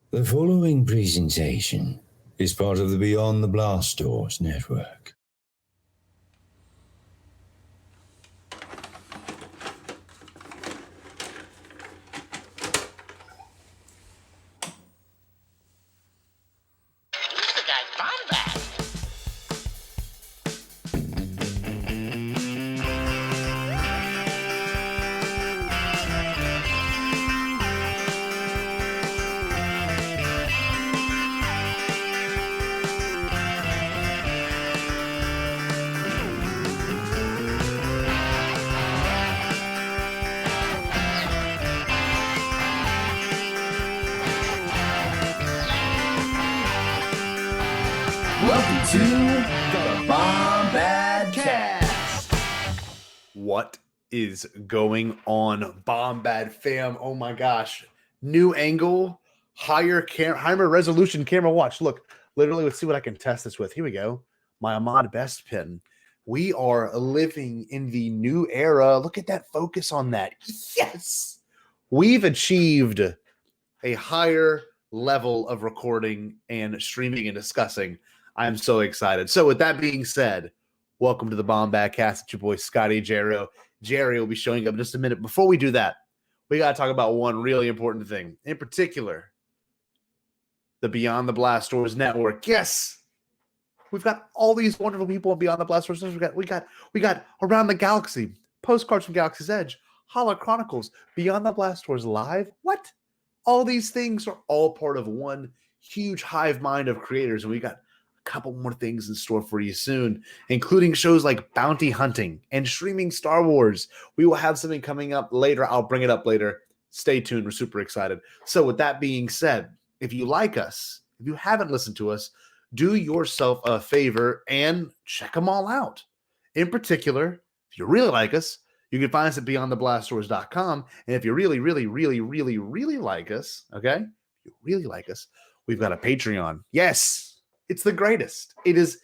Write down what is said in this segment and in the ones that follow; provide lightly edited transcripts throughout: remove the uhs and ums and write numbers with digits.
The following presentation is part of the Beyond the Blast Doors network. Welcome to the Bombadcast. What is going on, Bombad fam? Oh my gosh. New angle, higher resolution camera watch. Look, literally, let's see what I can test this with. Here we go. My Ahmad Best pin. We are living in the new era. Look at that focus on that. Yes. We've achieved a higher level of recording and streaming and discussing. I'm so excited. So with that being said, welcome to the Bombadcast. It's your boy, Scotty Jarrow. Jerry will be showing up in just a minute. Before we do that, we got to talk about one really important thing. In particular, the Beyond the Blast Doors network. Yes, we've got all these wonderful people on Beyond the Blast Doors. We got Around the Galaxy, Postcards from Galaxy's Edge, Holo Chronicles, Beyond the Blast Doors Live. What? All these things are all part of one huge hive mind of creators, and we got couple more things in store for you soon, including shows like Bounty Hunting and streaming Star Wars. We will have something coming up later. I'll bring it up later. Stay tuned. We're super excited. So with that being said, if you like us, if you haven't listened to us, do yourself a favor and check them all out. In particular, if you really like us, you can find us at beyondtheblastdoors.com. And if you really like us, okay, if you really like us, we've got a Patreon. Yes. It's the greatest. It is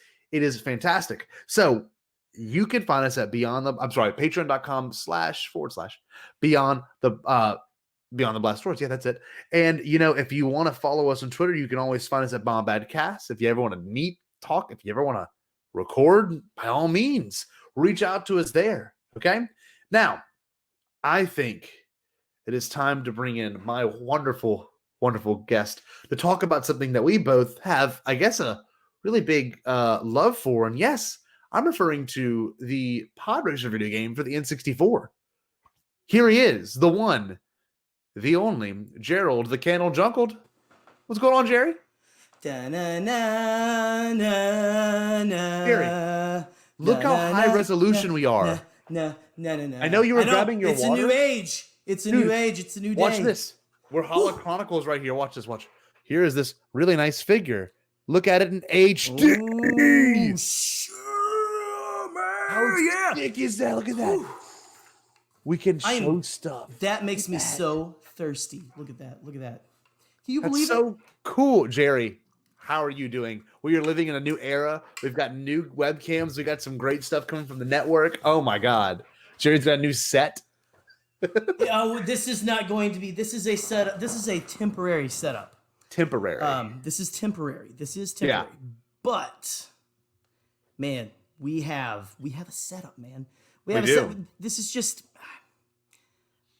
fantastic. So you can find us at patreon.com//beyond the Blast Doors. Yeah, that's it. And if you want to follow us on Twitter, you can always find us at Bombadcast. If you ever want to meet, talk, if you ever want to record, by all means, reach out to us there. Okay. Now, I think it is time to bring in my wonderful guest to talk about something that we both have, I guess, a really big love for. And yes, I'm referring to the Podracer video game for the N64. Here he is, the one, the only, Gerald the Candle Junkled. What's going on, Jerry? Jerry, look how high resolution we are. No. I know you were grabbing your water. It's a new age. It's a new age. It's a new day. Watch this. We're Holo Chronicles right here. Watch this. Watch. Here is this really nice figure. Look at it in HD. Ooh, sure, man. How thick is that? Look at that. Ooh. We can show stuff. That makes me so thirsty. Look at that. Look at that. Can you believe it? So cool, Jerry. How are you doing? We are living in a new era. We've got new webcams. We got some great stuff coming from the network. Oh my God. Jerry's got a new set. This is not going to be. This is a setup. This is a temporary setup. Temporary. This is temporary. Yeah. But man, we have a setup, man. We do. This is just.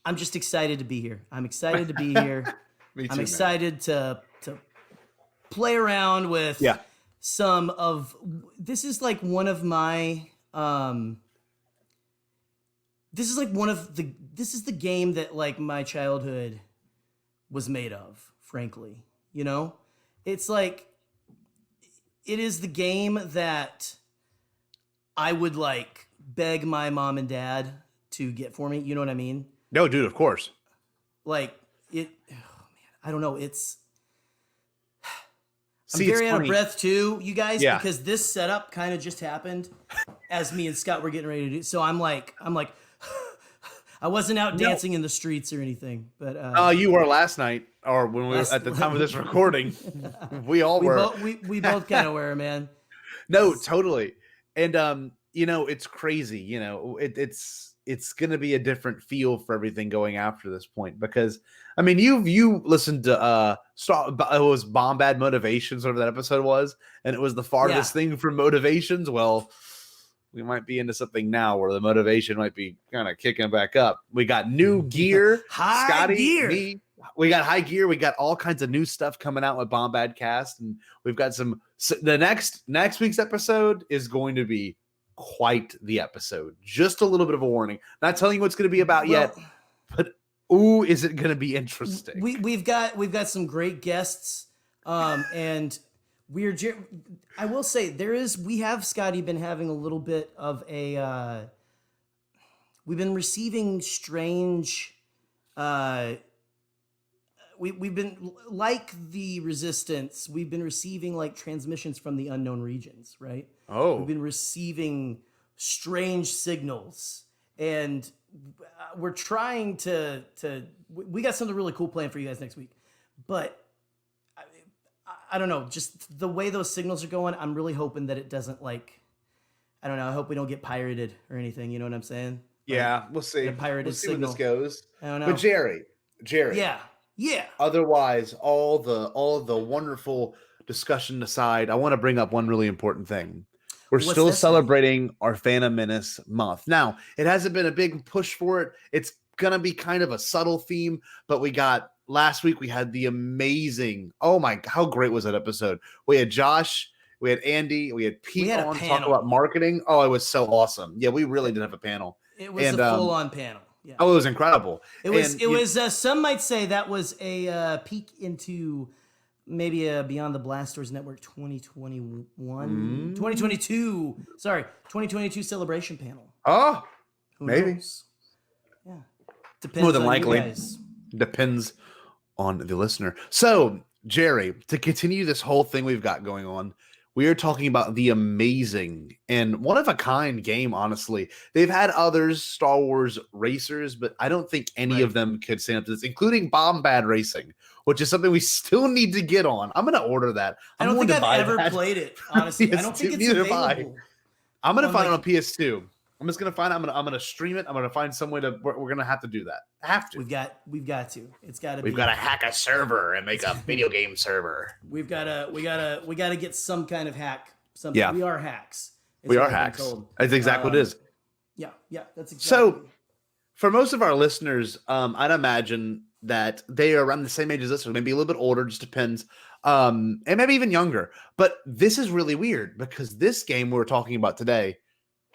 I'm just excited to be here. I'm excited to be here. Me too, I'm excited to play around with some of. This is like one of my. This is the game that like my childhood was made of, frankly. It's like, it is the game that I would like beg my mom and dad to get for me. You know what I mean? No, dude, of course. Like it, oh man, I don't know. I'm very out of breath too, you guys, because this setup kind of just happened as me and Scott were getting ready to do. So I'm like, I wasn't out dancing in the streets or anything, but you were last night, or when we were at the time of this recording. we were. We both kind of were, man. No, totally. And it's crazy. It's it's going to be a different feel for everything going after this point, because I mean, you listened to it was Bombad Motivations, whatever that episode was, and it was the farthest thing from Motivations. Well, we might be into something now where the motivation might be kind of kicking back up. We got new gear, Scotty, we got high gear. We got all kinds of new stuff coming out with Bombadcast, and we've got the next week's episode is going to be quite the episode. Just a little bit of a warning. Not telling you what it's going to be about yet, but ooh, is it going to be interesting? We've got some great guests, and I will say we have, Scotty, been having a little bit of a we've been receiving strange we've been, like the Resistance, we've been receiving like transmissions from the unknown regions, right? Oh. We've been receiving strange signals, and we're trying to we got something really cool planned for you guys next week. But I don't know, just the way those signals are going, I'm really hoping that it doesn't, like, I don't know, I hope we don't get pirated or anything, you know what I'm saying? Yeah, we'll see. We'll see where this goes. I don't know. But Jerry. Yeah. Otherwise, all the wonderful discussion aside, I want to bring up one really important thing. We're still celebrating our Phantom Menace month. Now, it hasn't been a big push for it. It's gonna be kind of a subtle theme, but last week we had the amazing, oh my, how great was that episode? We had Josh, we had Andy, we had Pete on talk about marketing. Oh, it was so awesome. Yeah, we really did have a panel. It was a full-on panel. Yeah. Oh, it was incredible. It was. Some might say that was a peek into maybe a Beyond the Blast Doors Network 2022 celebration panel. Oh, who maybe. knows? Yeah, depends. More than on likely, you guys. Depends on the listener. So, Jerry, to continue this whole thing we've got going on, we are talking about the amazing and one-of-a-kind game, honestly. They've had others, Star Wars racers, but I don't think any of them could stand up to this, including Bombad Racing, which is something we still need to get on. I'm going to order that. I don't think I've ever played it, honestly. I don't think it's available. I'm going to find it on PS2. I'm just gonna find. I'm gonna stream it. I'm gonna find some way to. We're gonna have to do that. We've got to. It's got to. We've got to hack a server and make a video game server. We gotta get some kind of hack. Something. Yeah. We are hacks. We are hacks. That's exactly what it is. Yeah. That's exactly. So, for most of our listeners, I'd imagine that they are around the same age as us, or maybe a little bit older. Just depends. And maybe even younger. But this is really weird because this game we're talking about today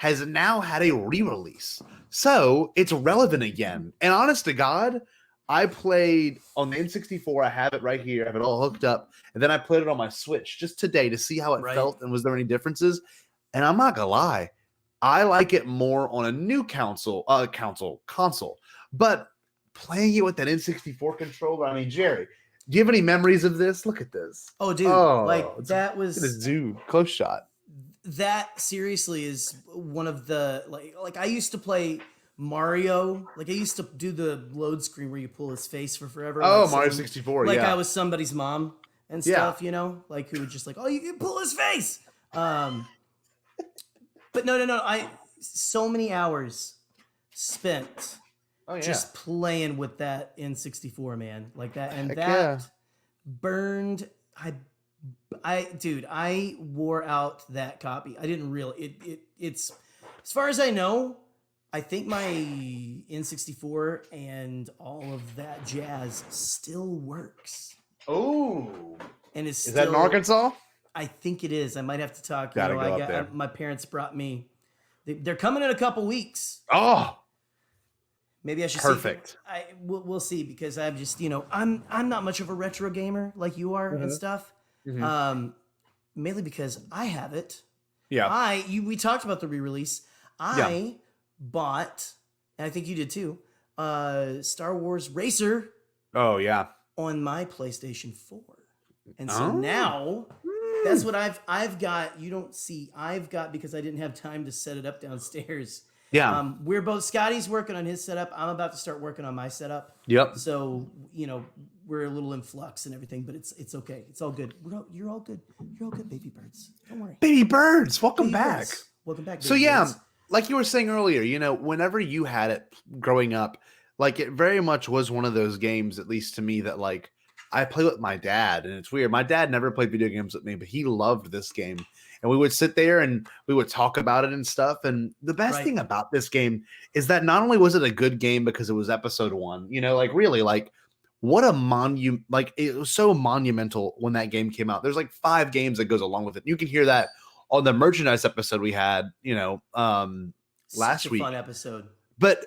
has now had a re-release. So it's relevant again. And honest to God, I played on the N64. I have it right here. I have it all hooked up. And then I played it on my Switch just today to see how it felt and was there any differences. And I'm not going to lie. I like it more on a new console. But playing it with that N64 controller, I mean, Jerry, do you have any memories of this? Look at this. Oh, dude. That was... Look at this dude. Close shot. That seriously is one of the like I used to play Mario. Like I used to do the load screen where you pull his face for forever. Oh, like Mario 64. Like I was somebody's mom and stuff, you know, like who would just like, oh, you can pull his face. But no. So many hours spent just playing with that N64, man, like that, and burned. I wore out that copy. I didn't really. It's as far as I know, I think my N64 and all of that jazz still works. Oh, and is that in Arkansas? I think it is. I might have to talk. Gotta go up there. My parents brought me. They're coming in a couple weeks. Oh, maybe I should. Perfect. We'll see, because I'm just I'm not much of a retro gamer like you are and stuff. Mm-hmm. Mainly because I have it. Yeah. We talked about the re-release. I bought, and I think you did too, Star Wars Racer. Oh yeah. On my PlayStation 4. And so now that's what I've got. You don't see. I've got, because I didn't have time to set it up downstairs. Yeah. We're both, Scotty's working on his setup. I'm about to start working on my setup. Yep. So, we're a little in flux and everything, but it's okay. It's all good. You're all good. You're all good, baby birds. Don't worry. Baby birds, welcome back. Welcome back. So yeah, like you were saying earlier, you know, whenever you had it growing up, like it very much was one of those games, at least to me, that like I play with my dad, and it's weird. My dad never played video games with me, but he loved this game. And we would sit there and we would talk about it and stuff. And the best thing about this game is that not only was it a good game because it was episode 1, you know, like really like what a like it was so monumental when that game came out. There's like 5 games that goes along with it. You can hear that on the merchandise episode we had, you know, last week. Fun episode. But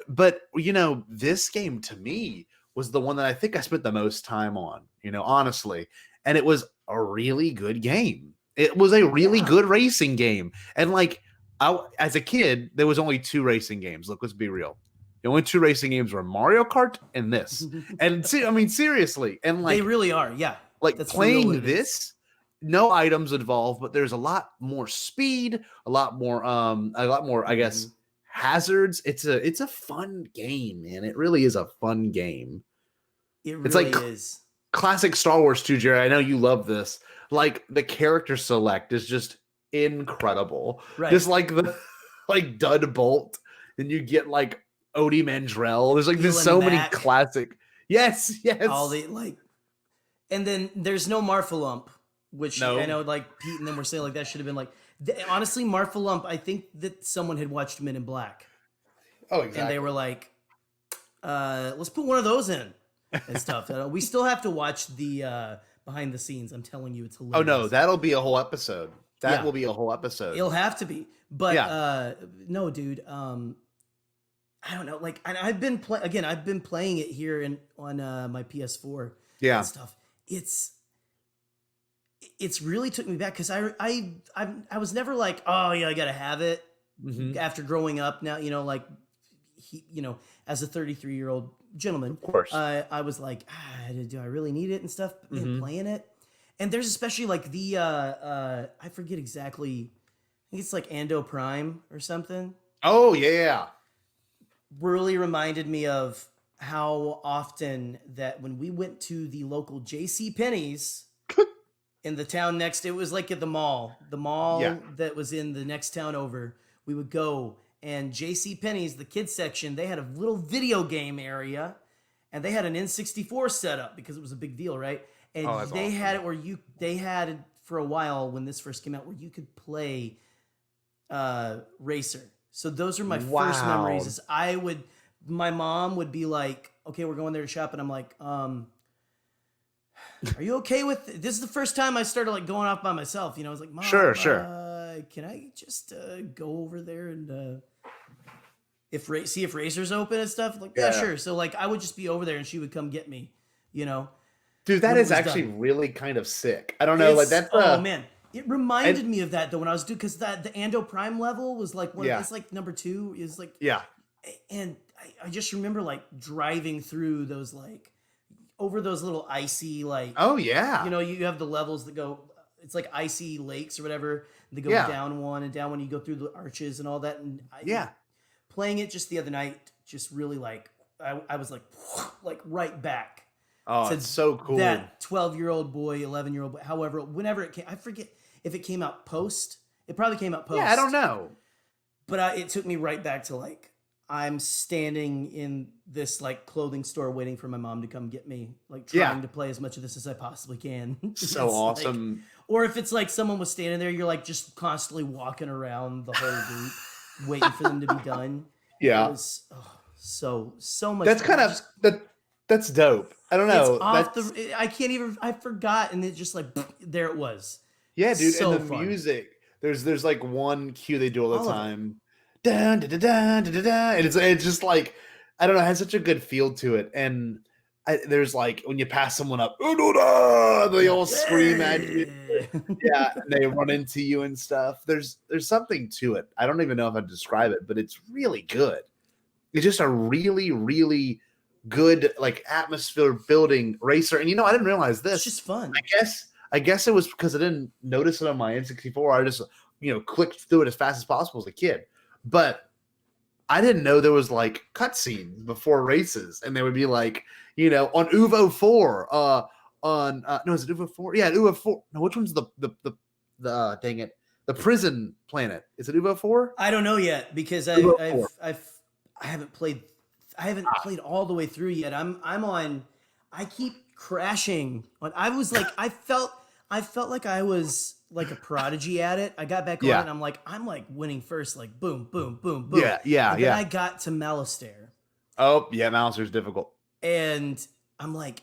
you know, this game to me was the one that I think I spent the most time on, you know, honestly. And it was a really good game. It was a really good racing game. And like as a kid, there was only 2 racing games. Look, let's be real. The only 2 racing games were Mario Kart and this. And I mean, seriously. And like they really are, yeah. Like that's playing this, no items involved, but there's a lot more speed, a lot more, I guess, hazards. It's a fun game, man. It really is a fun game. It's like is classic Star Wars too, Jerry. I know you love this. Like the character select is just incredible. Right. Just like the like Dud Bolt, and you get like Odie Mandrell. There's so many classic. Yes. All the like, and then there's no Marfalump, which I know like Pete and them were saying like that should have been like. Honestly, Marfalump, I think that someone had watched Men in Black. Oh, exactly. And they were like, let's put one of those in and stuff. We still have to watch the behind the scenes. I'm telling you, it's hilarious. Oh, no, that'll be a whole episode. That will be a whole episode. It'll have to be. But no, dude, I don't know. Like, I've been playing it here on my PS4 and stuff. It's really took me back because I was never like, oh yeah, I gotta have it. After growing up, now you know, like as a 33-year-old gentleman, of course, I was like, do I really need it and stuff? And playing it, and there's especially like the I forget exactly. I think it's like Ando Prime or something. Oh yeah, really reminded me of how often that when we went to the local J.C. Penney's. In the town next, it was like at the mall that was in the next town over. We would go, and J.C. Penney's, the kids section, they had a little video game area, and they had an N64 set up because it was a big deal, right? And they awesome. Had it where they had it for a while when this first came out where you could play Racer. So those are my first memories. Is my mom would be like, okay, we're going there to shop, and I'm like, are you okay with this? Is the first time I started like going off by myself. You know, I was like, Mom, sure. Can I just go over there and see if Racer's open and stuff? Like, yeah, sure. So like, I would just be over there and she would come get me. You know, dude, that is actually really kind of sick. I don't know, like that's. Oh man, it reminded me of that though when I was doing because the Ando Prime level was like it's like number 2 is like and I just remember like driving through those like. Over those little icy like you know you have the levels that go it's like icy lakes or whatever they go down one and down when you go through the arches and all that and playing it just the other night just really like I was like right back it's so cool that 12-year-old boy 11-year-old boy however whenever it came I forget if it came out post it probably came out post I don't know but it took me right back to like I'm standing in this like clothing store waiting for my mom to come get me, like trying to play as much of this as I possibly can. So awesome. Like, or if it's like someone was standing there, you're like just constantly walking around the whole group, waiting for them to be done. Yeah. It was so much. That's kind of that's dope. I don't know. I can't even. I forgot, and it just like there it was. Yeah, dude. So and the fun. music. There's like one cue they do all the time. Dun, dun, dun, dun, dun, dun, dun. And it's just like I don't know, it has such a good feel to it. And there's like when you pass someone up, they all scream at you. Yeah, and they run into you and stuff. There's something to it. I don't even know if I'd describe it, but it's really good. It's just a really, really good like atmosphere building racer. And you know, I didn't realize this. It's just fun. I guess it was because I didn't notice it on my N64. I just clicked through it as fast as possible as a kid. But I didn't know there was like cutscenes before races, and they would be like, on Uvo 4, is it Uvo 4? Yeah, Uvo 4. No, which one's the dang it? The prison planet. Is it Uvo 4? I don't know yet because Uvo I 4. haven't played all the way through yet. I'm on. I keep crashing. I felt like I was like a prodigy at it. I got back on it. And I'm like winning first. Like boom, boom, boom, boom. Yeah. And then I got to Malistaire. Oh yeah, Malister's difficult. And I'm like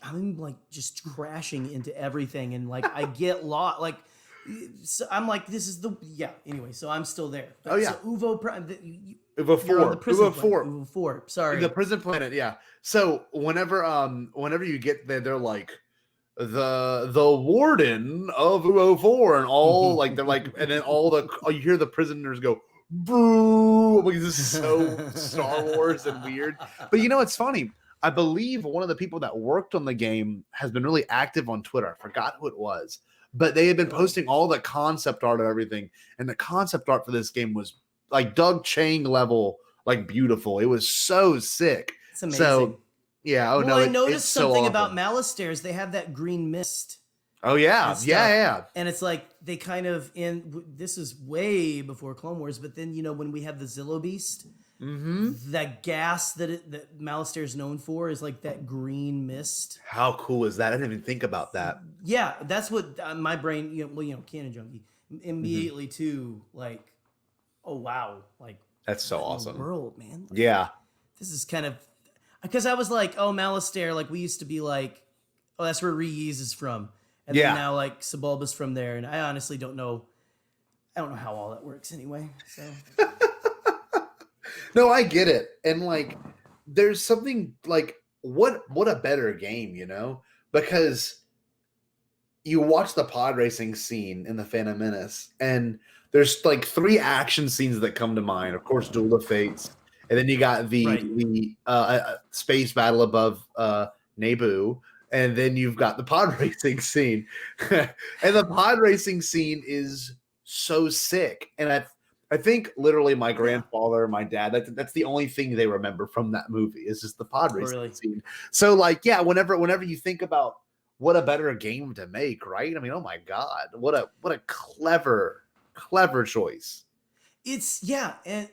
just crashing into everything, and like I get lost. Like, so I'm like, this is Anyway, so I'm still there. But, so Uvo 4. Uvo 4. Sorry, the prison planet. Yeah. So whenever you get there, they're like the warden of Uvo 4, and all like they're like, and then you hear the prisoners go boo. Like, this is so Star Wars and weird. But it's funny. I believe one of the people that worked on the game has been really active on Twitter. I forgot who it was, but they had been posting all the concept art and everything. And the concept art for this game was like Doug Chang level, like beautiful. It was so sick. It's amazing. So, yeah. Oh, no. I noticed something so about Malistairs. They have that green mist. Oh, yeah. Yeah. And it's like they kind of this is way before Clone Wars, but then, when we have the Zillo Beast. Mm-hmm. That gas that Malistaire is known for is like that green mist. How cool is that? I didn't even think about that. Yeah, that's what my brain, Canon Junkie, immediately to like, oh wow, like that's so awesome. World, man. Like, yeah, this is kind of because I was like, oh, Malistaire, like we used to be like, oh, that's where Reese is from, and then now like Sebulba's from there, and I honestly don't know. I don't know how all that works anyway. So. No, I get it. And like there's something like what a better game, because you watch the pod racing scene in the Phantom Menace, and there's like 3 action scenes that come to mind. Of course, Duel of Fates, and then you got the space battle above Naboo, and then you've got the pod racing scene. And the pod racing scene is so sick. And I think literally my grandfather, my dad, that's the only thing they remember from that movie is just the pod racing scene. So like, yeah, whenever you think about what a better game to make, right? I mean, oh my God, what a clever choice. And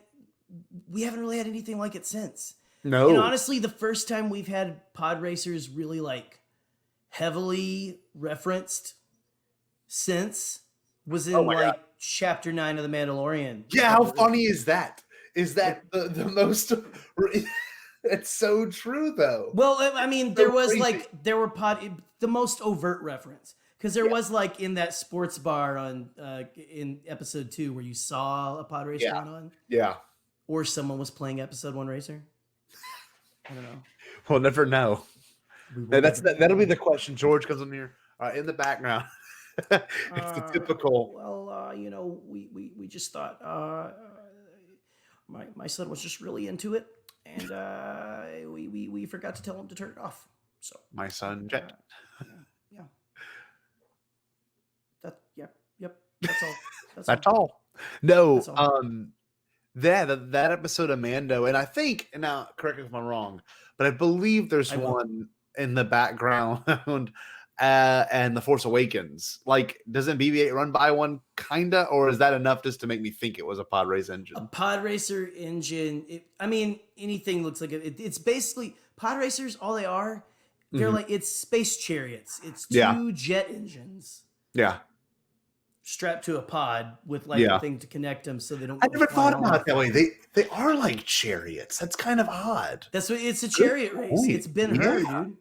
we haven't really had anything like it since. No. And honestly, the first time we've had pod racers really like heavily referenced since was in God. Chapter 9 of The Mandalorian. Yeah, how funny is that? Is that the most? It's so true, though. Well, I mean, there was crazy. The most overt reference because there was like in that sports bar on in episode 2 where you saw a pod race going on. Yeah. Or someone was playing episode 1 racer. I don't know. We'll never know. That'll be the question. George comes in here in the background. It's the typical. Well, we just thought my son was just really into it, and we forgot to tell him to turn it off. So my son, Jet. Yep. That's all. That's all. No. That's all. That episode of Mando, and I think now correct me if I'm wrong, but I believe there's one in the background. And The Force Awakens. Like, doesn't BB-8 run by one, kinda, or is that enough just to make me think it was a pod race engine? A pod racer engine. Anything looks like it. It's basically pod racers. All they are, they're like it's space chariots. It's 2 jet engines. Yeah. Strapped to a pod with like a thing to connect them, so they don't. I never thought about it that way. They are like chariots. That's kind of odd. That's what it's a chariot race. It's been heard, dude.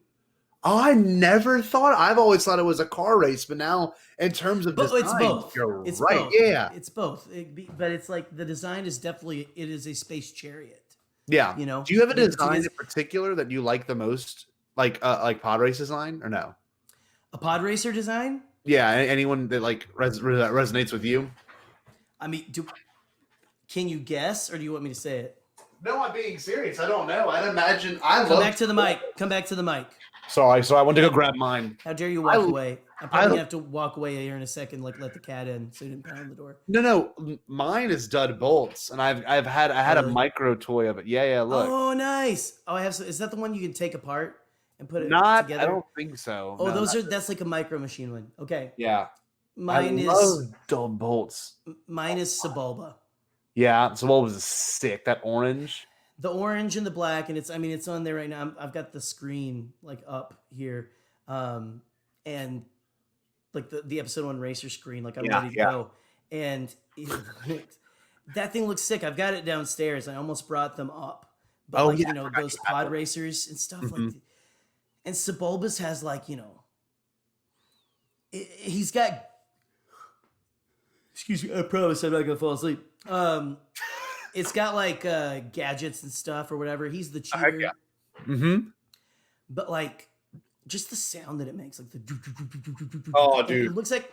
Oh, I never thought. I've always thought it was a car race, but now in terms of design, it's both. You're it's right. Both. Yeah, it's both. But it's like the design is definitely it is a space chariot. Yeah. Do you have a design in particular that you like the most, like pod race design, or no? A pod racer design? Yeah. Anyone that like resonates with you? I mean, can you guess, or do you want me to say it? No, I'm being serious. I don't know. I'd imagine. Come back to the mic. Come back to the mic. Sorry, I went to go grab mine. How dare you walk away? I'm probably gonna have to walk away here in a second, like let the cat in, so you didn't pound the door. No, mine is dud bolts, and I had a micro toy of it. Yeah, look. Oh, nice. Oh, I have. Is that the one you can take apart and put it together? I don't think so. Oh, no, that's like a micro machine one. Okay. Yeah. Mine I is love Dumb Bolts. mine is Sebulba. Yeah, so what was sick? That orange. The orange and the black, and it's on there right now. I've got the screen like up here, and like the episode 1 racer screen, like I'm Yeah, ready to yeah. go, and that thing looks sick. I've got it downstairs. I almost brought them up, but Oh like yeah, you know I forgot those you had pod them. racers and stuff Mhm. like, and Sebulbas has like he's got. Excuse me, I promise I'm not gonna fall asleep. It's got like gadgets and stuff or whatever. He's the Heck cheater, yeah. Mm-hmm. but like just the sound that it makes, like the Oh, and dude. it looks like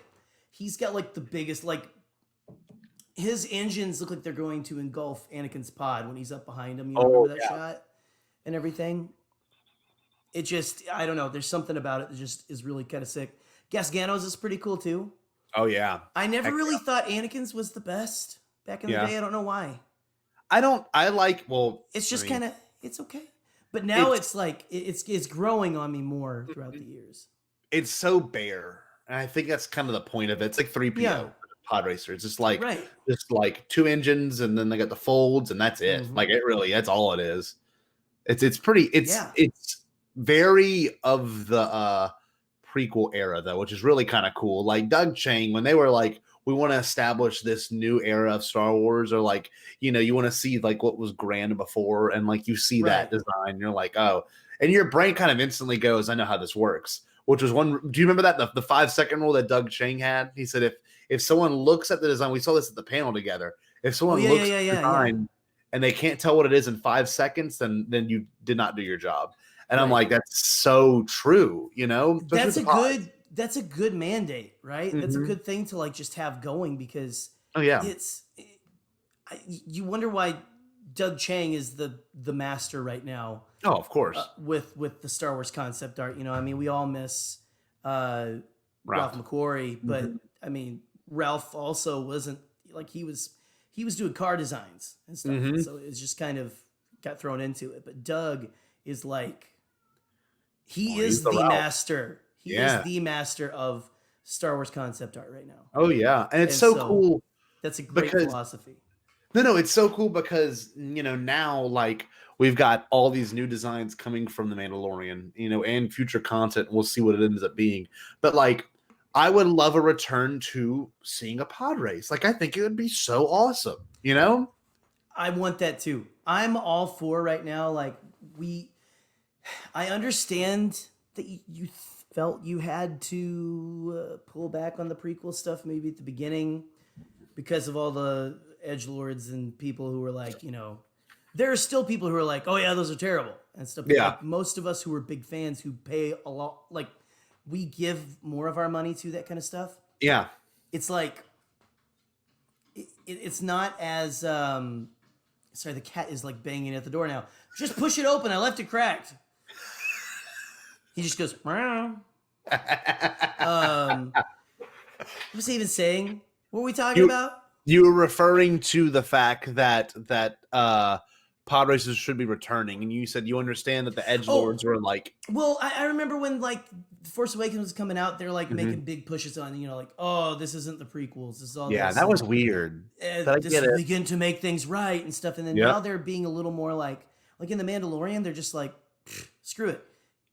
he's got like the biggest, like his engines look like they're going to engulf Anakin's pod when he's up behind him. You know, Oh, remember that yeah. shot and everything? It just, I don't know. There's something about it that just is really kind of sick. Gasgano's is pretty cool too. Oh yeah. I never Heck really thought Anakin's was the best back in the Yeah. day. I don't know why. I like. Well, It's just I mean, kind of, it's okay. But now It's- it's like it's growing on me more throughout the years. it's so bare, and I think that's kind of the point of it. It's like 3PO Yeah. pod racer. It's just like Right. just like 2 engines, and then they got the folds, and that's it. Mhm. Like it really, that's all it is. It's pretty. Yeah. It's very of the prequel era though, which is really kind of cool. Like Doug Chang, when they were like, we want to establish this new era of Star Wars, or like, you know, you want to see like what was grand before, and like you see that Right. design, you're like, oh, and your brain kind of instantly goes, I know how this works. Which was one. Do you remember that the 5-second rule that Doug Chang had? He said if someone looks at the design, we saw this at the panel together. If someone yeah, looks yeah, at the yeah, yeah. design and they can't tell what it is in 5 seconds, then you did not do your job. And I'm Right. like, that's so true, you know? Especially That's a with the pods. that's a good mandate, right? That's a Mhm. good thing to like just have going, because Oh yeah. you wonder why Doug Chang is the master right now Oh, of course. with the Star Wars concept art. You know, I mean, we all miss Ralph McQuarrie, but I mean, Ralph also wasn't like he was doing car designs and stuff, Mhm. so it's just kind of got thrown into it. But Doug is like he Oh, he's is the the Ralph. master. He Yeah. is the master of Star Wars concept art right now. Oh yeah. And it's And so so- cool. That's a great Because- philosophy. No, it's so cool because, you know, now like we've got all these new designs coming from The Mandalorian, you know, and future content. We'll see what it ends up being. But like, I would love a return to seeing a pod race. Like, I think it would be so awesome, you know? I want that too. I'm all for right now. Like I understand that you felt you had to pull back on the prequel stuff maybe at the beginning because of all the edgelords and people who were like, you know, there are still people who are like, oh yeah, those are terrible and stuff. But Yeah. like most of us who are big fans who pay a lot, like we give more of our money to that kind of stuff. Yeah. It's like it's not as sorry, the cat is like banging at the door now. Just push it open. I left it cracked. He just goes, meow. What was he even saying? What were we talking about? You were referring to the fact that pod racers should be returning, and you said you understand that the edgelords were like, Well, I remember when like Force Awakens was coming out, they're like Mhm. making big pushes on, you know, like, oh, this isn't the prequels. This is all yeah, this. that and, was weird. But I this get is it. begin to make things right and stuff. And then Yep. now they're being a little more like in The Mandalorian, they're just like, screw it.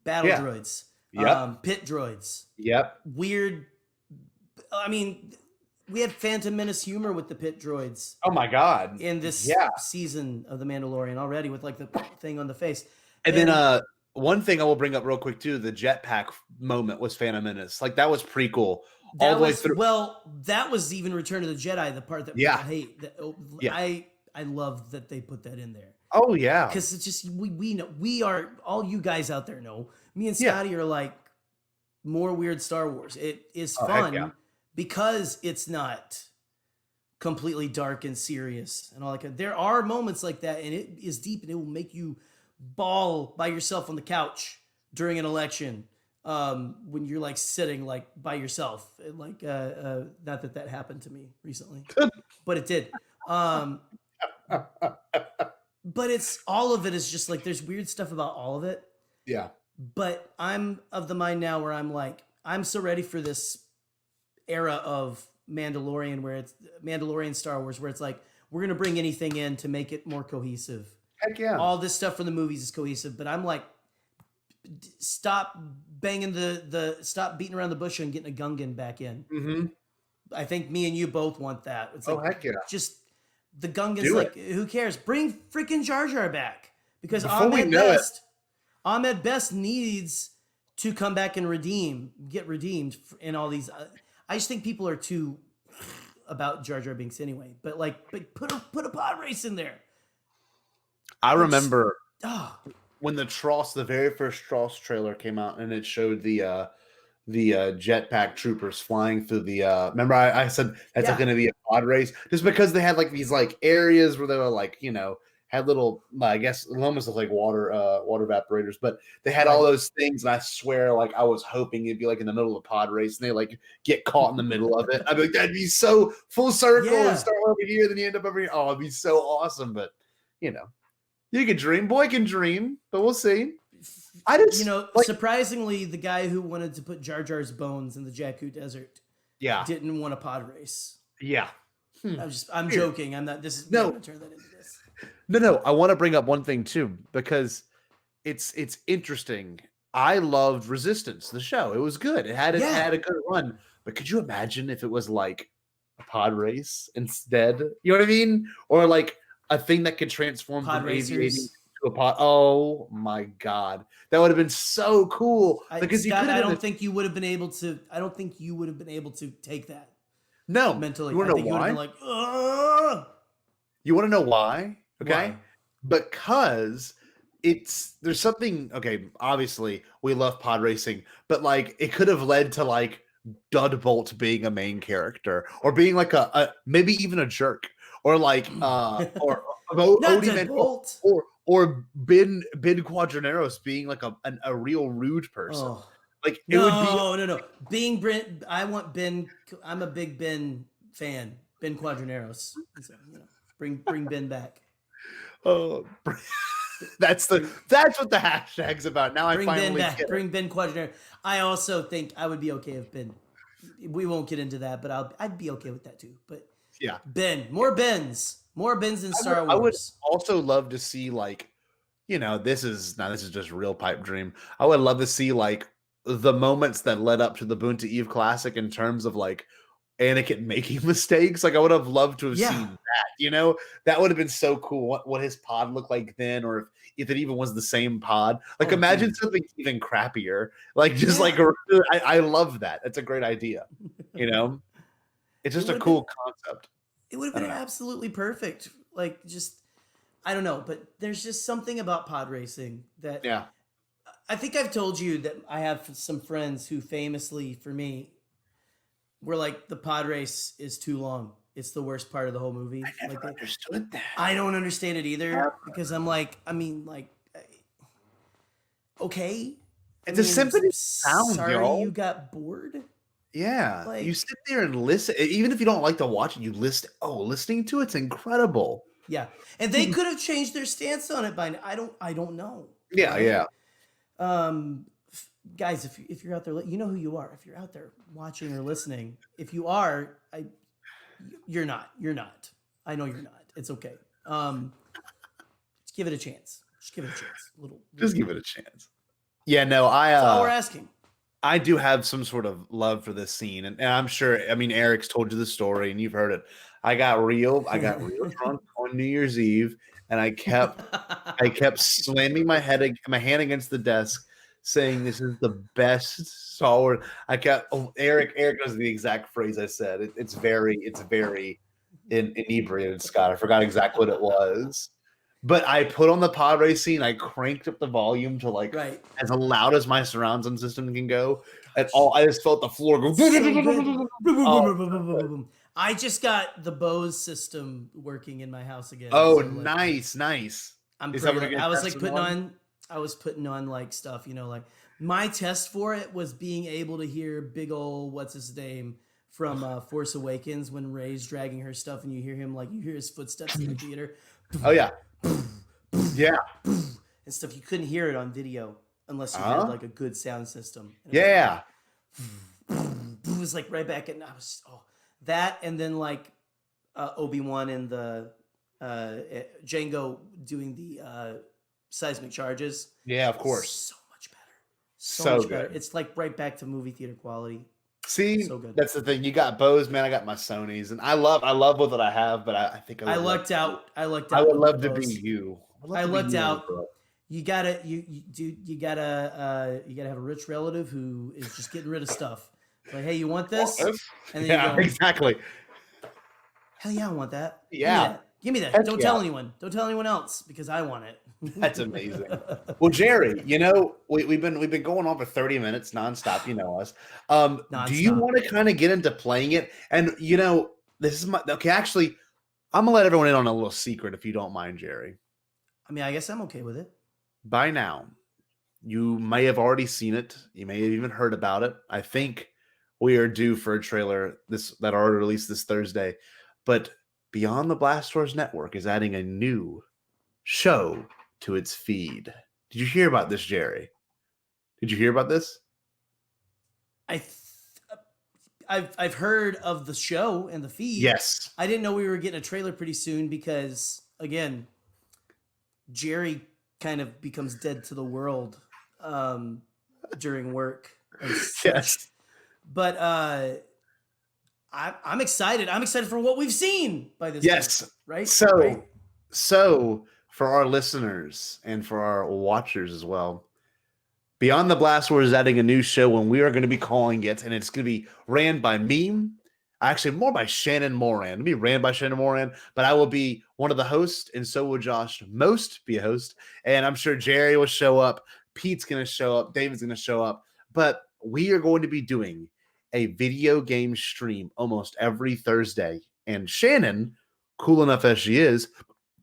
Battle Yeah. droids. Yep. Pit droids. Yep. Weird. I mean, we had Phantom Menace humor with the pit droids Oh my god. in this Yeah. season of The Mandalorian already with like the thing on the face. And then one thing I will bring up real quick too, the jetpack moment was Phantom Menace. Like that was pretty cool. All That the way was through. that was even Return of the Jedi, the part that Yeah. people hate. Yeah. I love that they put that in there Oh yeah. because it's just we know we are all you guys out there know. Me and Yeah. Scotty are like more weird Star Wars. It is Oh, heck fun yeah. because it's not completely dark and serious and all that. There are moments like that, and it is deep, and it will make you bawl by yourself on the couch during an election. When you're like sitting like by yourself, like not that happened to me recently, but it did. But it's all of it is just like there's weird stuff about all of it. Yeah. But I'm of the mind now where I'm like I'm so ready for this era of Mandalorian, where it's Mandalorian Star Wars, where it's like we're gonna bring anything in to make it more cohesive. Heck yeah. All this stuff from the movies is cohesive, but I'm like, stop banging stop beating around the bush and getting a Gungan back in. Mm-hmm. I think me and you both want that. It's like, heck yeah. Just the Gungans, Do like, who cares? Bring freaking Jar Jar back, because Before we know it. Ahmed Best needs to come back and get redeemed in all these. I just think people are too about Jar Jar Binks anyway. But put a pod race in there. I remember Oh, when the very first Tross trailer came out, and it showed the jetpack troopers flying through the. Remember, I said that's going to be a pod race, just because they had like these like areas where they were like, had little, I guess, almost looked like water evaporators, but they had all those things, and I swear, like, I was hoping it'd be like in the middle of a pod race, and they like get caught in the middle of it. I'd be like, that'd be so full circle, and start over here, then you end up over here. Oh, it'd be so awesome, but you can dream, boy can dream, but we'll see. I just, surprisingly, the guy who wanted to put Jar Jar's bones in the Jakku Desert, didn't want a pod race. Yeah, I'm joking. I'm not. This is no. I'm gonna turn that into this. No. I want to bring up one thing too, because it's interesting. I loved Resistance, the show. It was good. It had a good run. But could you imagine if it was like a pod race instead? You know what I mean? Or like a thing that could transform pod from racers aviating to a pod. Oh my God, that would have been so cool. Because Scott, I don't think you would have been able to. I don't think you would have been able to take that. No, mentally. You want to know why? You would have been like, ugh. You want to know why? Okay. Why? Because there's something, okay, obviously we love pod racing, but like it could have led to like Dudbolt being a main character, or being like a maybe even a jerk, or like or Dudbolt. or Ben Quadraneros being like a real rude person. Oh. Like it would be no. Being Brent, I want Ben. I'm a big Ben fan. Ben Quadraneros. So, bring Ben back. Oh, that's what the hashtag's about. Now bring I finally Ben back. get it. Bring Ben Quadraneros. I also think I would be okay if Ben. We won't get into that, but I'd be okay with that too. But yeah, Ben, more Bens in Star Wars. I would also love to see like, this is just real pipe dream. I would love to see like the moments that led up to the Boonta Eve Classic in terms of like Anakin making mistakes. Like I would have loved to have seen that, that would have been so cool. What his pod looked like then, or if it even was the same pod. Like imagine something even crappier. Like just like I love that. That's a great idea. It's just a cool concept. It would have been absolutely perfect. Like just I don't know, but there's just something about pod racing that I think I've told you that I have some friends who famously for me were like, the pod race is too long. It's the worst part of the whole movie. I never understood that. I don't understand it either because I'm like, okay. It's a symphony sound, sorry y'all. you got bored. Yeah, you sit there and listen. Even if you don't like to watch it, you listen. Oh, listening to it's incredible. Yeah, and they could have changed their stance on it by now. I don't know. Yeah. Guys, if you're out there, you know who you are. If you're out there watching or listening, if you are, you're not. I know you're not. It's okay. Just give it a chance. Just give it a chance. Just give it a chance. Yeah, no, That's all we're asking. I do have some sort of love for this scene, and I'm sure. I mean, Eric's told you the story, and you've heard it. I got real drunk on New Year's Eve, and I kept slamming my hand against the desk, saying, "This is the best Star Wars." Eric knows the exact phrase I said. It's very inebriated, Scott. I forgot exactly what it was. But I put on the pod race scene. I cranked up the volume to like as loud as my surround sound system can go. And I just felt the floor go. I just got the Bose system working in my house again. Oh, so nice. I was putting on like stuff, like my test for it was being able to hear big ol' what's his name from Force Awakens when Rey's dragging her stuff and you hear him you hear his footsteps in the theater. Oh yeah. Yeah. And stuff. You couldn't hear it on video unless you had like a good sound system. Yeah. was like right back, and I was that, and then like Obi-Wan and the Django doing the seismic charges. Yeah, of course. So much better. So Much good. better. It's like right back to movie theater quality. See, So good. that's the thing. You got Bose, man. I got my Sonys, and I love what I have, but I think I lucked out. I would with love to those. be you. I lucked out. Bro. You gotta have a rich relative who is just getting rid of stuff. Like, hey, you want this? And then Yeah, you go, exactly. hell yeah, I want that. Yeah. Give me that. Heck Don't yeah. tell anyone. Don't tell anyone else because I want it. That's amazing. Well, Jerry, you know, we've been going on for 30 minutes nonstop. You know us. Do you Nonstop. want to kind of get into playing it? And you know, this is my okay. Actually, I'm gonna let everyone in on a little secret, if you don't mind, Jerry. I mean, I guess I'm okay with it. By now, you may have already seen it. You may have even heard about it. I think we are due for a trailer that already released this Thursday. But Beyond the Blast Doors Network is adding a new show to its feed. Did you hear about this, Jerry? Did you hear about this? I've heard of the show and the feed. Yes. I didn't know we were getting a trailer pretty soon because, again, Jerry kind of becomes dead to the world during work. Yes. But I'm excited. I'm excited for what we've seen by this. Yes. Time, right. So for our listeners and for our watchers as well, Beyond the Blast Doors is adding a new show, and we are going to be calling it, and it's going to be ran by me. Actually, more by Shannon Moran. It'll be ran by Shannon Moran, but I will be one of the hosts, and so will Josh Most be a host. And I'm sure Jerry will show up. Pete's going to show up. David's going to show up. But we are going to be doing a video game stream almost every Thursday. And Shannon, cool enough as she is,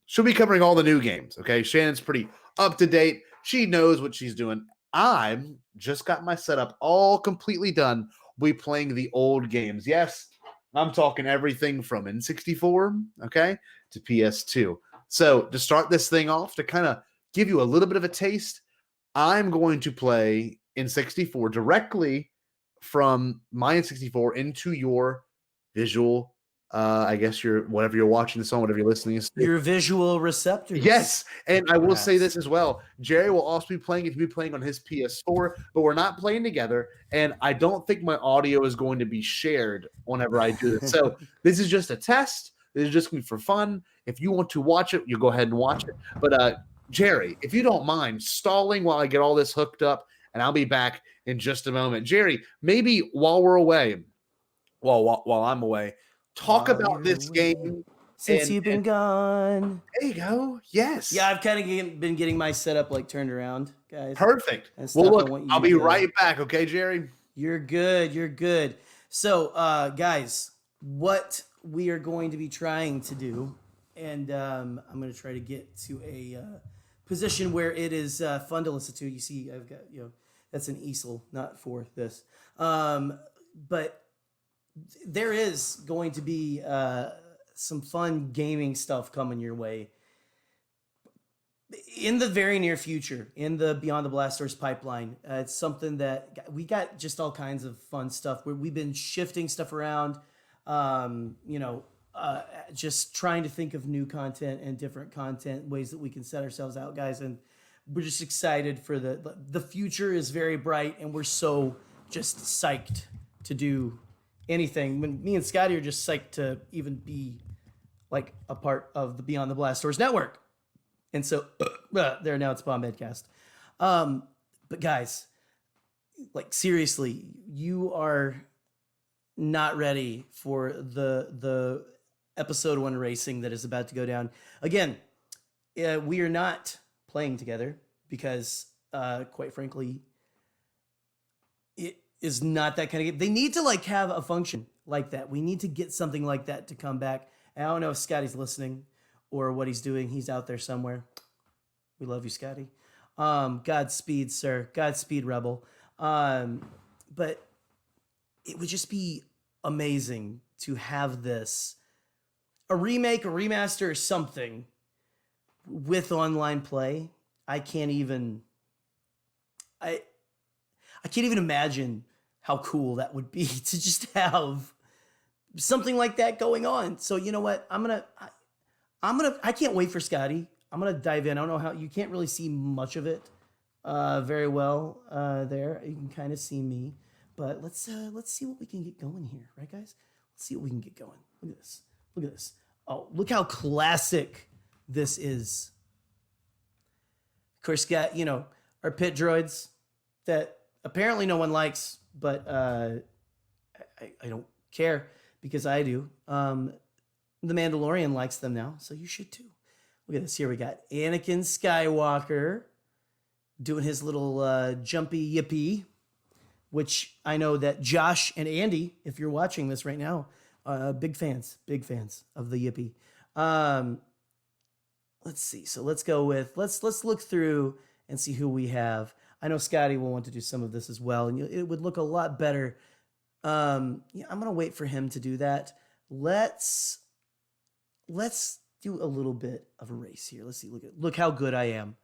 she'll be covering all the new games. Okay, Shannon's pretty up to date. She knows what she's doing. I just got my setup all completely done. We playing the old games. Yes, I'm talking everything from N64, okay, to PS2. So to start this thing off, to kind of give you a little bit of a taste, I'm going to play N64 directly from my N64 into your visual. I guess whatever you're watching this on, whatever you're listening to. Your visual receptors. Yes, and I will say this as well. Jerry will also be playing. He'll be playing on his PS4, but we're not playing together. And I don't think my audio is going to be shared whenever I do this. So this is just a test. This is just going to be for fun. If you want to watch it, you go ahead and watch it. But Jerry, if you don't mind stalling while I get all this hooked up, and I'll be back in just a moment. Jerry, maybe while we're away, while I'm away, talk about this game. Since you've been gone. There you go. Yes. Yeah, I've kind of been getting my setup like turned around, guys. Perfect. Well, look, I'll be right back. Okay, Jerry? You're good. You're good. So, guys, what we are going to be trying to do, and I'm going to try to get to a position where it is fun to listen to. You see, I've got, that's an easel, not for this. But there is going to be some fun gaming stuff coming your way in the very near future, in the Beyond the Blast Doors pipeline. It's something that we got just all kinds of fun stuff where we've been shifting stuff around, just trying to think of new content and different content, ways that we can set ourselves out, guys. And we're just excited for the future is very bright, and we're so just psyched to do anything. When me and Scotty are just psyched to even be like a part of the Beyond the Blast Doors network. And so there, now it's Bombadcast. But guys, like seriously, you are not ready for the episode 1 racing that is about to go down. Again, we are not playing together because quite frankly, it is not that kind of game. They need to like have a function like that. We need to get something like that to come back. And I don't know if Scotty's listening or what he's doing. He's out there somewhere. We love you, Scotty. Godspeed, sir. Godspeed, Rebel. But it would just be amazing to have this, a remake, a remaster, or something with online play. I can't even imagine how cool that would be to just have something like that going on. So you know what? I can't wait for Scotty. I'm gonna dive in. I don't know how you can't really see much of it very well there. You can kind of see me, but let's see what we can get going here, right, guys? Let's see what we can get going. Look at this. Look at this. Oh, look how classic this is. Of course, got our pit droids that apparently no one likes, but I don't care because I do. The Mandalorian likes them now, so you should too. Look at this. Here we got Anakin Skywalker doing his little jumpy yippee, which I know that Josh and Andy, if you're watching this right now, big fans of the yippee. Let's see. So let's go with let's look through and see who we have. I know Scotty will want to do some of this as well, and it would look a lot better. I'm gonna wait for him to do that. Let's do a little bit of a race here. Let's see. Look how good I am.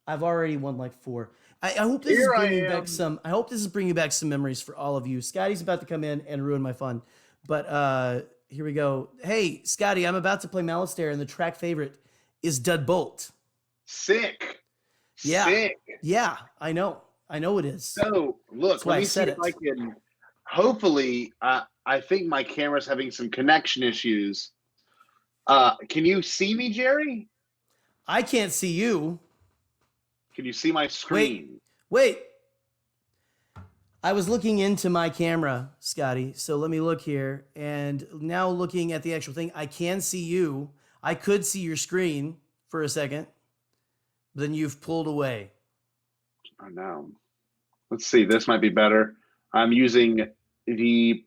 I've already won like 4. I hope this is bringing back some. I hope this is bringing back some memories for all of you. Scotty's about to come in and ruin my fun, but here we go. Hey, Scotty, I'm about to play Malastare, and the track favorite is Dud Bolt. Sick. Yeah. Sick. Yeah, I know it is. So look, let me see if I can. Hopefully, I think my camera's having some connection issues. Can you see me, Jerry? I can't see you. Can you see my screen? Wait. I was looking into my camera, Scotty. So let me look here. And now looking at the actual thing, I can see you. I could see your screen for a second. But then you've pulled away. I know. Let's see. This might be better. I'm using the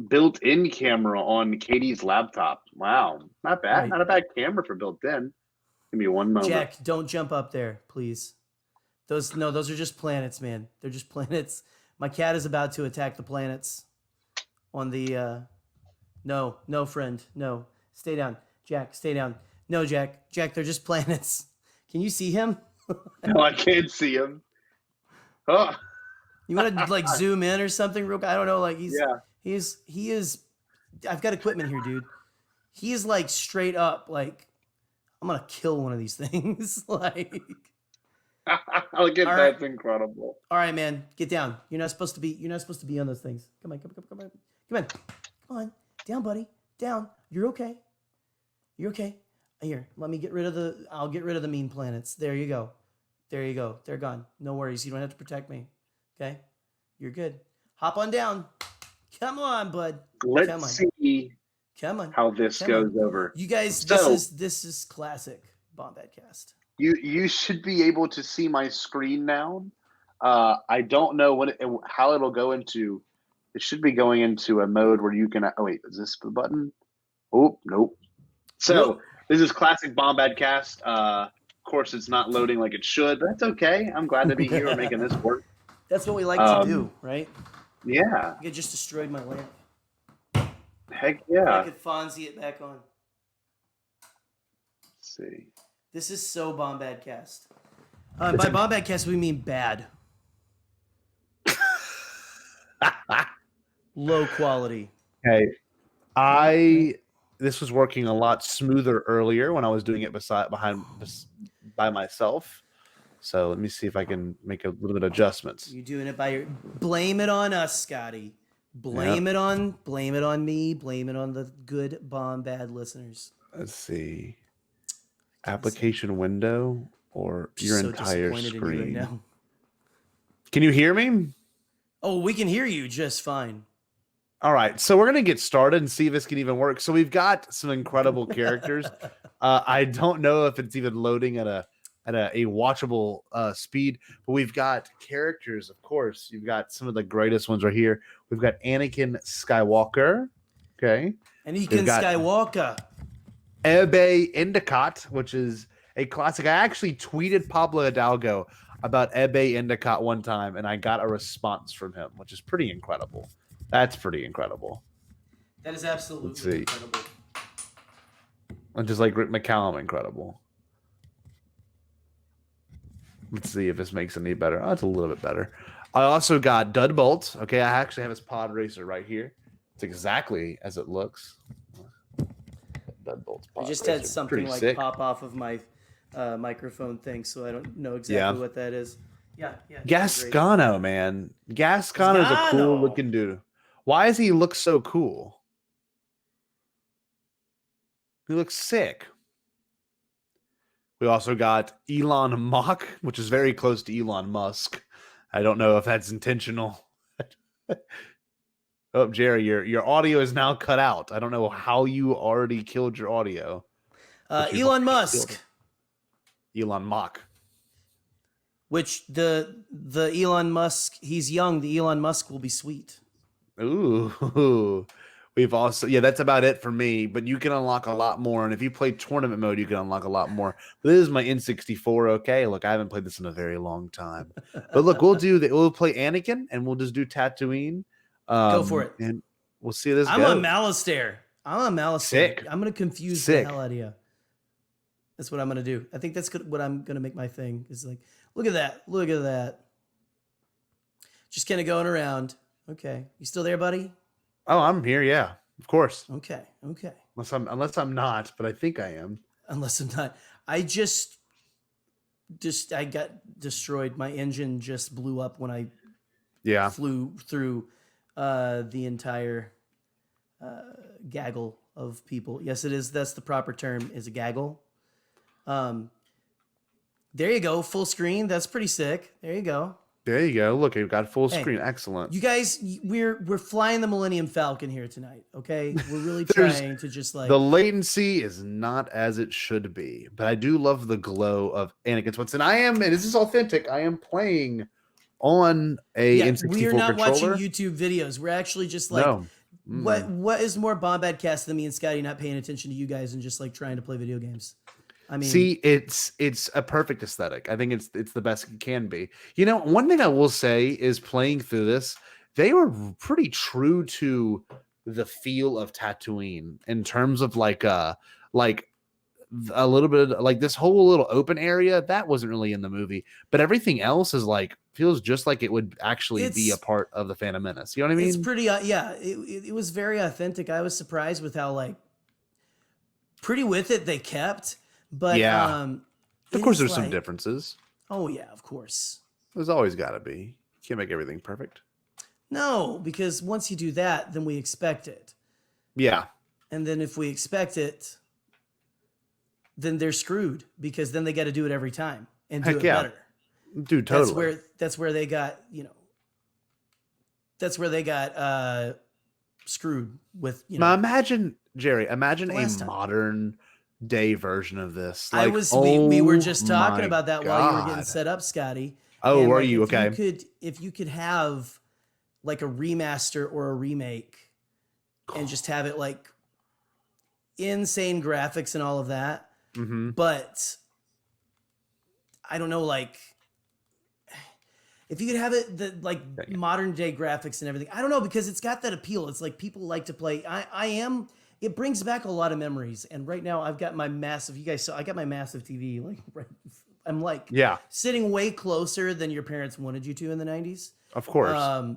built-in camera on Katie's laptop. Wow. Not bad. Right. Not a bad camera for built-in. Give me one moment. Jack, don't jump up there, please. Those are just planets, man. They're just planets. My cat is about to attack the planets on the No, friend. No. Stay down. Jack, stay down. No, Jack, they're just planets. Can you see him? No, I can't see him. Oh. You want to like zoom in or something real quick? I don't know. Like he is. I've got equipment here, dude. He is like straight up like I'm gonna kill one of these things. Like, Look at that's incredible. All right, man, get down. You're not supposed to be on those things. Come on, down, buddy, down. You're okay. Here, let me get rid of the. I'll get rid of the mean planets. There you go. They're gone. No worries. You don't have to protect me. Okay, you're good. Hop on down. Come on, bud. Let's see. Come on. How this goes over. You guys, this is classic Bombadcast. You should be able to see my screen now. I don't know how it'll go into. It should be going into a mode where you can. Oh wait, is this the button? Oh nope. So this is classic Bombadcast. Of course, it's not loading like it should, but that's okay. I'm glad to be here making this work. That's what we like to do, right? Yeah. I just destroyed my lamp. Heck yeah. I could Fonzie it back on. Let's see. This is so Bombadcast. By Bombadcast, we mean bad. Low quality. Hey, this was working a lot smoother earlier when I was doing it by myself. So let me see if I can make a little bit of adjustments. You're doing it blame it on us, Scotty. Blame it on me. Blame it on the good Bombad listeners. Let's see. Application window or your entire screen. Right now. Can you hear me? Oh, we can hear you just fine. All right, so we're gonna get started and see if this can even work. So we've got some incredible characters. I don't know if it's even loading at a watchable speed, but we've got characters. Of course, you've got some of the greatest ones right here. We've got Anakin Skywalker. Okay, Anakin Skywalker. Ebe Endicott, which is a classic. I actually tweeted Pablo Hidalgo about Ebe Endicott one time, and I got a response from him, which is pretty incredible. That's pretty incredible. That is absolutely incredible. And just like Rick McCallum, incredible. Let's see if this makes it any better. Oh, it's a little bit better. I also got Dudbolt. Okay, I actually have his Podracer right here. It's exactly as it looks. Dudbolt's I Podracer. just had something Pretty like sick. pop off of my microphone thing, so I don't know exactly Yeah. what that is. Yeah. Great. Gascano, man. Gascano's a cool looking dude. Why does he look so cool? He looks sick. We also got Elon Musk, which is very close to Elon Musk. I don't know if that's intentional. Oh, Jerry, your audio is now cut out. I don't know how you already killed your audio. Elon Musk, Elon Musk. which the Elon Musk, he's young. The Elon Musk will be sweet. Ooh. We've also, that's about it for me. But you can unlock a lot more. And if you play tournament mode, you can unlock a lot more. But this is my N64. Okay. Look, I haven't played this in a very long time. But look, we'll play Anakin and we'll just do Tatooine. Go for it. And we'll see how this I'm goes. on Malistaire. Sick. I'm gonna confuse the hell out of you. That's what I'm gonna do. I think that's what I'm gonna make my thing. Is like, look at that. Just kind of going around. Okay, you still there, buddy? Oh, I'm here. Yeah, of course. Okay. Unless I'm not, but I think I am. Unless I'm not. I got destroyed. My engine just blew up when I flew through the entire gaggle of people. Yes, it is. That's the proper term, is a gaggle. There you go. Full screen. That's pretty sick. There you go. Look, you've got full screen. Excellent. You guys, we're flying the Millennium Falcon here tonight. Okay, we're really trying to just like, the latency is not as it should be, but I do love the glow of Anakin's once. And this is authentic. I am playing on a N64 we are not controller. watching YouTube videos. We're actually just like, what is more Bombadcast than me and Scotty not paying attention to you guys and just like trying to play video games? I mean, see, it's a perfect aesthetic. I think it's the best it can be. One thing I will say is playing through this, they were pretty true to the feel of Tatooine in terms of like a little bit of, like this whole little open area that wasn't really in the movie, but everything else is like feels just like it would actually be a part of the Phantom Menace. You know what I mean? It's pretty it was very authentic. I was surprised with how like pretty with it they kept. But of course there's some differences. Oh yeah, of course. There's always got to be. You can't make everything perfect. No, because once you do that, then we expect it. Yeah. And then if we expect it, then they're screwed because then they got to do it every time and do it better. Dude, totally. That's where they got, screwed with, Now imagine, Jerry, a modern day version of this. Like, we were just talking about that while you were getting set up, Scotty. Oh, and were like, you? Okay. If you could have like a remaster or a remake and just have it like insane graphics and all of that. Mm-hmm. But I don't know, like if you could have it the like modern day graphics and everything. I don't know, because it's got that appeal. It's like people like to play. It brings back a lot of memories. And right now I've got my massive, you guys saw, I got my massive TV. Like I'm like sitting way closer than your parents wanted you to in the 90s. Of course.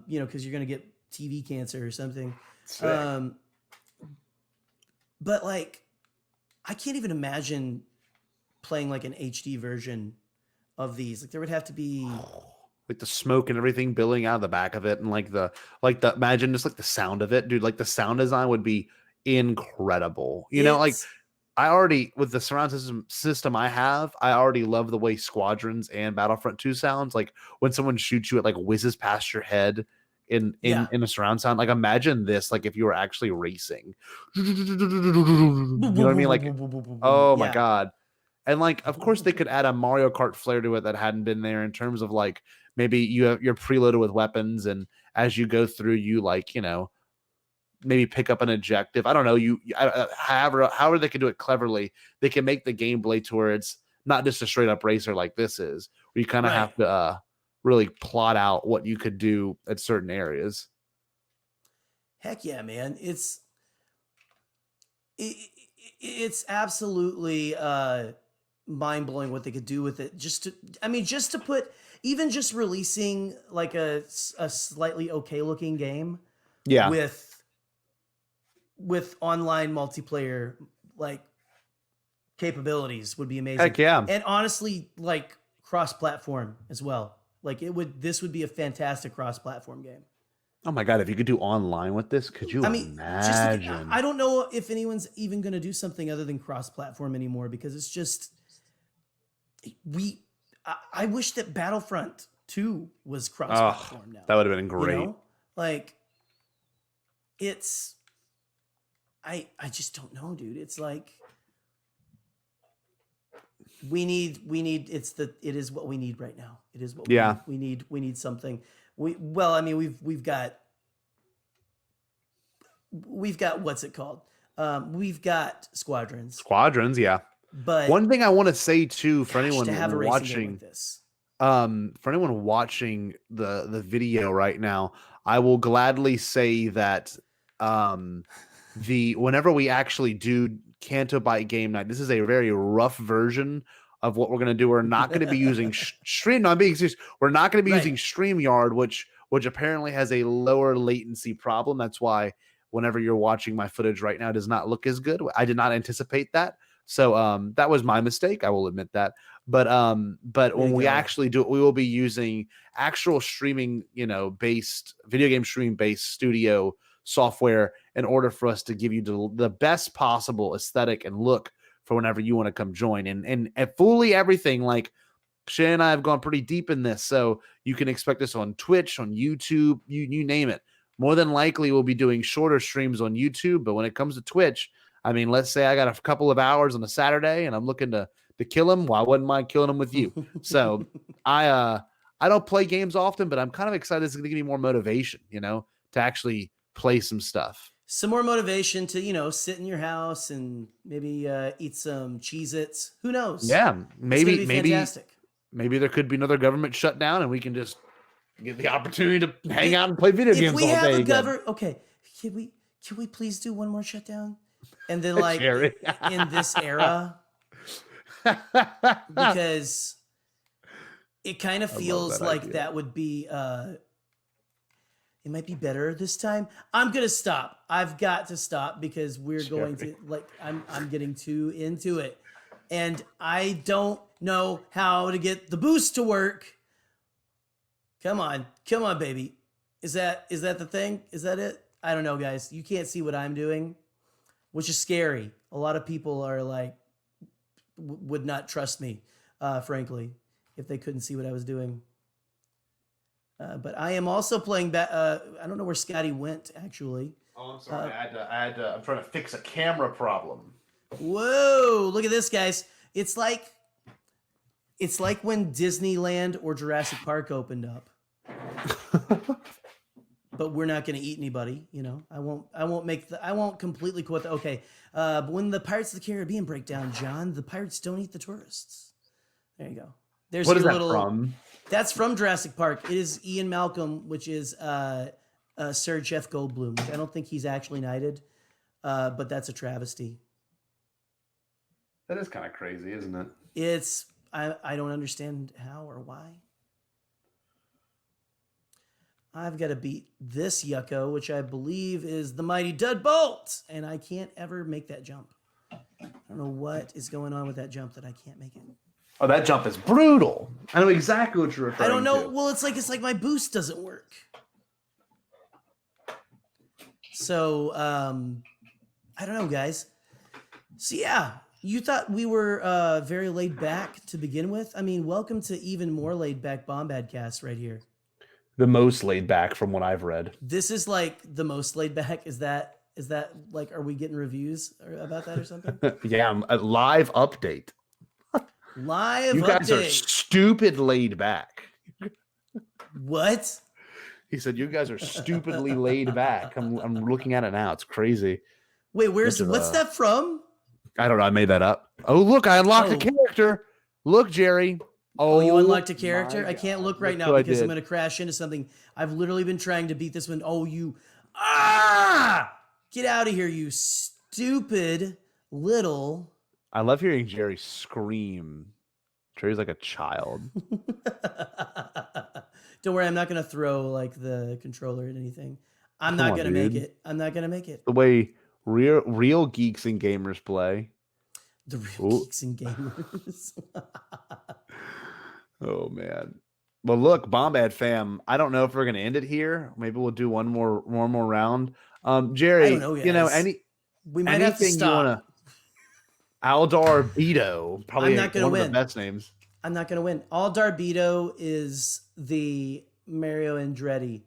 Because you're going to get TV cancer or something. But like, I can't even imagine playing like an HD version of these. Like there would have to be like the smoke and everything billowing out of the back of it. And like the imagine just like the sound of it, dude, like the sound design would be incredible. Like I already, with the surround system I have, I already love the way Squadrons and Battlefront 2 sounds. Like when someone shoots you, it like whizzes past your head in a surround sound. Like imagine this, like if you were actually racing. You know what I mean? Like, oh my God. And like, of course they could add a Mario Kart flair to it that hadn't been there, in terms of like, maybe you're preloaded with weapons, and as you go through, you like, maybe pick up an objective. I don't know. However they can do it cleverly, they can make the gameplay to where it's not just a straight up racer like this is, where you kind of have to really plot out what you could do at certain areas. Heck yeah, man! It's absolutely mind blowing what they could do with it. Just to put, even just releasing like a slightly okay looking game Yeah. with online multiplayer like capabilities would be amazing. Heck yeah. And honestly, like cross-platform as well. Like this would be a fantastic cross-platform game. Oh my God, if you could do online with this, could you imagine? I don't know if anyone's even going to do something other than cross-platform anymore, because it's just I wish that Battlefront 2 was cross-platform now. That would have been great. You know? Like it's I just don't know, dude. It's like it is what we need right now. It is what we need something. We've got what's it called? We've got Squadrons. Yeah. But one thing I want to say too, for anyone to have a racing watching game like this, for anyone watching the video right now, I will gladly say that whenever we actually do Canto Bite Game Night, this is a very rough version of what we're going to do. We're not going to be using Stream. No, I'm being serious. We're not going to be using StreamYard, which apparently has a lower latency problem. That's why whenever you're watching my footage right now, it does not look as good. I did not anticipate that. So that was my mistake. I will admit that. But when we actually do it, we will be using actual streaming, based video game streaming based studio software in order for us to give you the best possible aesthetic and look for whenever you want to come join. And fully everything, like Shay and I have gone pretty deep in this, so you can expect us on Twitch, on YouTube, you name it. More than likely, we'll be doing shorter streams on YouTube, but when it comes to Twitch, I mean, let's say I got a couple of hours on a Saturday and I'm looking to kill him. Well, I wouldn't mind killing him with you. So I don't play games often, but I'm kind of excited. It's going to give me more motivation, to actually play some stuff. Some more motivation to, sit in your house and maybe eat some Cheez-Its. Who knows? Yeah, maybe fantastic. Maybe there could be another government shutdown and we can just get the opportunity to hang out and play video games all day. If we have a government, okay, can we please do one more shutdown? And then like in this era, because it kind of feels like that would be it might be better this time. I'm gonna stop. I've got to stop because we're going to I'm getting too into it, and I don't know how to get the boost to work. Come on, baby. Is that the thing? Is that it? I don't know, guys. You can't see what I'm doing, which is scary. A lot of people are like, would not trust me, frankly, if they couldn't see what I was doing. But I am also playing I don't know where Scotty went, actually. Oh, I'm sorry. I'm trying to fix a camera problem. Whoa, look at this, guys. It's like when Disneyland or Jurassic Park opened up. But we're not going to eat anybody, I won't completely quote the, okay. But when the Pirates of the Caribbean break down, John, the pirates don't eat the tourists. There you go. There's what is that from? That's from Jurassic Park. It is Ian Malcolm, which is Sir Jeff Goldblum. Which I don't think he's actually knighted, but that's a travesty. That is kind of crazy, isn't it? It's I don't understand how or why. I've got to beat this yucko, which I believe is the mighty Deadbolt, and I can't ever make that jump. I don't know what is going on with that jump that I can't make it. Oh, that jump is brutal. I know exactly what you're referring to. I don't know. Well, it's like my boost doesn't work. So, I don't know, guys. So, yeah, you thought we were very laid back to begin with? I mean, welcome to even more laid back Bombadcast right here. The most laid back from what I've read. This is like the most laid back. Is that like, are we getting reviews about that or something? Yeah, a live update. You guys are stupid laid back. What? He said, you guys are stupidly laid back. I'm looking at it now. It's crazy. Wait, what's that from? I don't know. I made that up. Oh, look, I unlocked a character. Look, Jerry. Oh, you unlocked a character? I can't look right now because I'm going to crash into something. I've literally been trying to beat this one. Oh, get out of here, you stupid little. I love hearing Jerry scream Trey's like a child. Don't worry, I'm not gonna throw like the controller at anything. I'm Come not on, gonna make dude. it. I'm not gonna make it. The way real geeks and gamers play. The real Ooh. geeks and gamers. Oh man. Well, look, Bombad fam. I don't know if we're gonna end it here. Maybe we'll do one more round. Jerry, I don't know, guys. We might have to anything you want stop. to? Aldar Beto, probably I'm not gonna one of win. the best names. I'm not gonna win. Aldar Beto is the Mario Andretti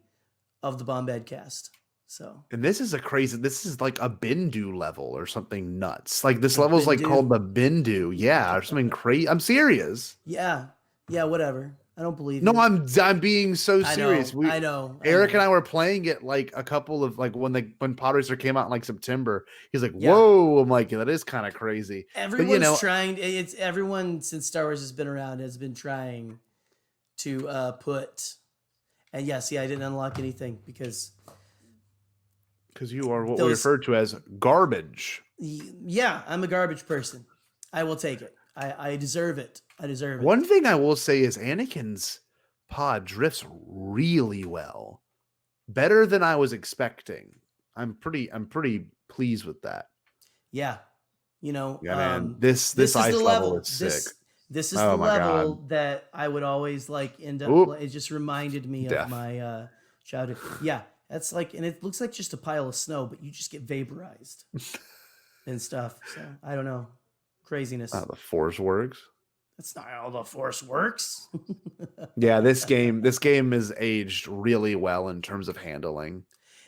of the Bombadcast. So, And this is this is like a Bindu level or something nuts. Like this level's like Bindu. called the Bindu. Yeah, or something crazy. I'm serious. yeah, whatever. I don't believe No, you. I'm being so serious. I know. Eric and I were playing it like a couple of like when Podracer came out in like September. He's like, Yeah. "Whoa!" I'm like, "That is kind of crazy." Everyone's trying. It's everyone since Star Wars has been around has been trying to put. And yes, I didn't unlock anything because you are what we refer to as garbage. Yeah, I'm a garbage person. I will take it. I deserve it. I deserve it. One thing I will say is Anakin's pod drifts really well, better than I was expecting. I'm pretty pleased with that. Yeah, man, this ice level is sick. This is the level that I would always like end up. It just reminded me of my childhood. Yeah, that's like, and it looks like just a pile of snow, but you just get vaporized and stuff. So I don't know, craziness. The Force works. That's not how the Force works. Yeah, this game is aged really well in terms of handling.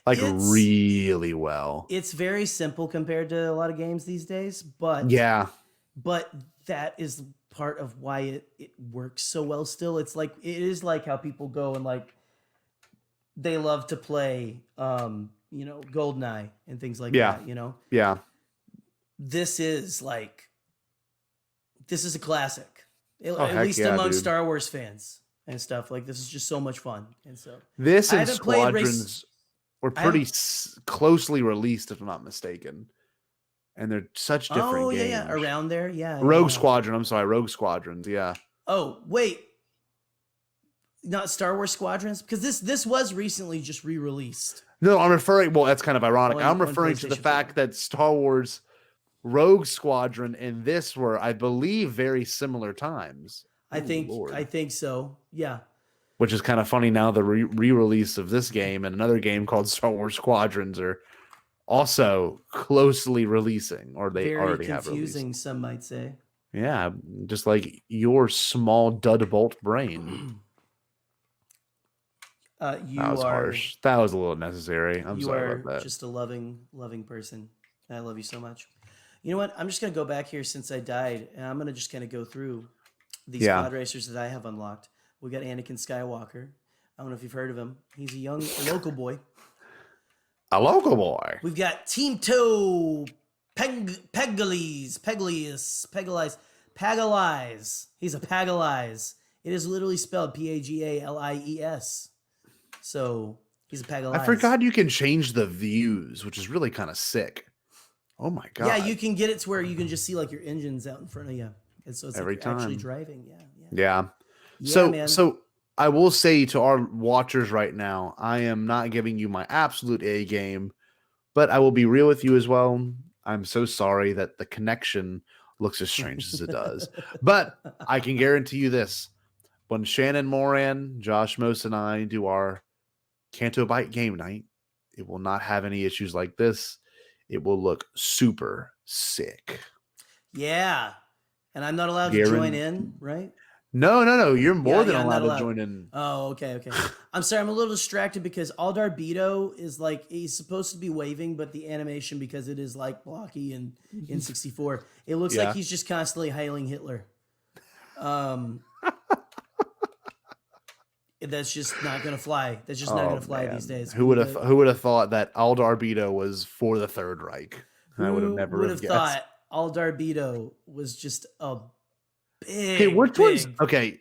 Like really well. It's very simple compared to a lot of games these days, but that is part of why it works so well still. It's like it is like how people go and like they love to play GoldenEye and things like that, Yeah. This is a classic. At least among Star Wars fans and stuff. Like this is just so much fun. And so this and Squadrons were pretty closely released, if I'm not mistaken. And they're such different games. Yeah, around there, yeah. Rogue Squadron, I'm sorry, Rogue Squadrons, yeah. Oh, wait. Not Star Wars Squadrons? Because this was recently just re-released. No, I'm referring, well, that's kind of ironic. I'm referring to the fact that Star Wars Rogue Squadron and this were, I believe, very similar times. I think so, yeah. Which is kind of funny now, the re-release of this game and another game called Star Wars Squadrons are also closely releasing, or they already have released. Very confusing, some might say. Yeah, just like your small dud bolt brain. That was harsh. That was a little necessary. I'm sorry about that. You are just a loving person. I love you so much. You know what? I'm just going to go back here since I died, and I'm going to just kind of go through these Podracers that I have unlocked. We got Anakin Skywalker. I don't know if you've heard of him. He's a local boy. A local boy. We've got Team Toe Pegalize. He's a Pagalize. It is literally spelled Pagalies. So he's a Pagalize. I forgot you can change the views, which is really kind of sick. Oh my god. Yeah, you can get it to where you can just see like your engines out in front of you. And so it's every time actually driving. Yeah. So I will say to our watchers right now, I am not giving you my absolute A game, but I will be real with you as well. I'm so sorry that the connection looks as strange as it does. But I can guarantee you this. When Shannon Moran, Josh Mose, and I do our Canto Bite game night, it will not have any issues like this. It will look super sick. Yeah. And I'm not allowed to join in, right? No. You're more than allowed to join in. Oh, okay. I'm sorry. I'm a little distracted because Aldar Beto is like, he's supposed to be waving, but the animation, because it is like blocky and in 64, it looks like he's just constantly hailing Hitler. That's just not going to fly. That's just not going to fly these days. Who would have thought that Aldar Beto was for the Third Reich? I would have never guessed. Thought Aldar Beto was just a big. Okay, which one's okay?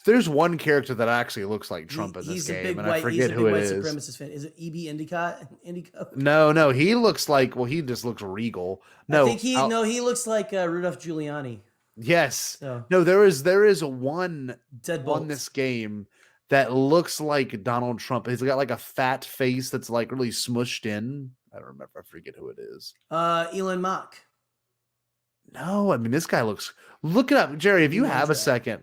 There's one character that actually looks like Trump in this game, and I forget who it is. He's a big white supremacist fan. Is it E.B. Indigo? No. He looks like he just looks regal. No, I think he looks like Rudolph Giuliani. Yes. So No, there is one Deadbolt. on this game that looks like Donald Trump. He's got like a fat face that's like really smushed in. I don't remember. I forget who it is. Elon Musk. No, I mean this guy looks. Look it up, Jerry. If you have a Mondrak. second,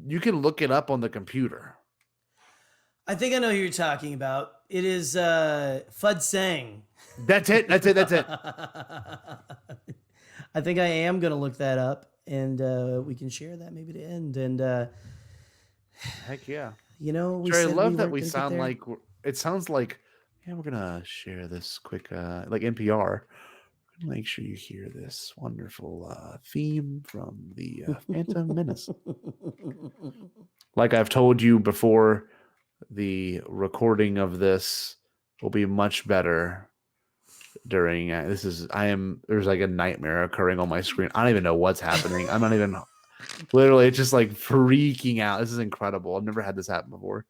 you can look it up on the computer. I think I know who you're talking about. It is Fud Sang. That's it. That's it. That's it. I think I am going to look that up, and we can share that maybe to end. And Heck yeah. you know, we Jerry, I said love we that weren't we gonna get sound there. like it sounds like we're gonna share this quick like NPR. Make sure you hear this wonderful theme from the Phantom Menace. Like I've told you before, the recording of this will be much better during there's like a nightmare occurring on my screen. I don't even know what's happening. I'm not even literally, it's just like freaking out. This is incredible. I've never had this happen before.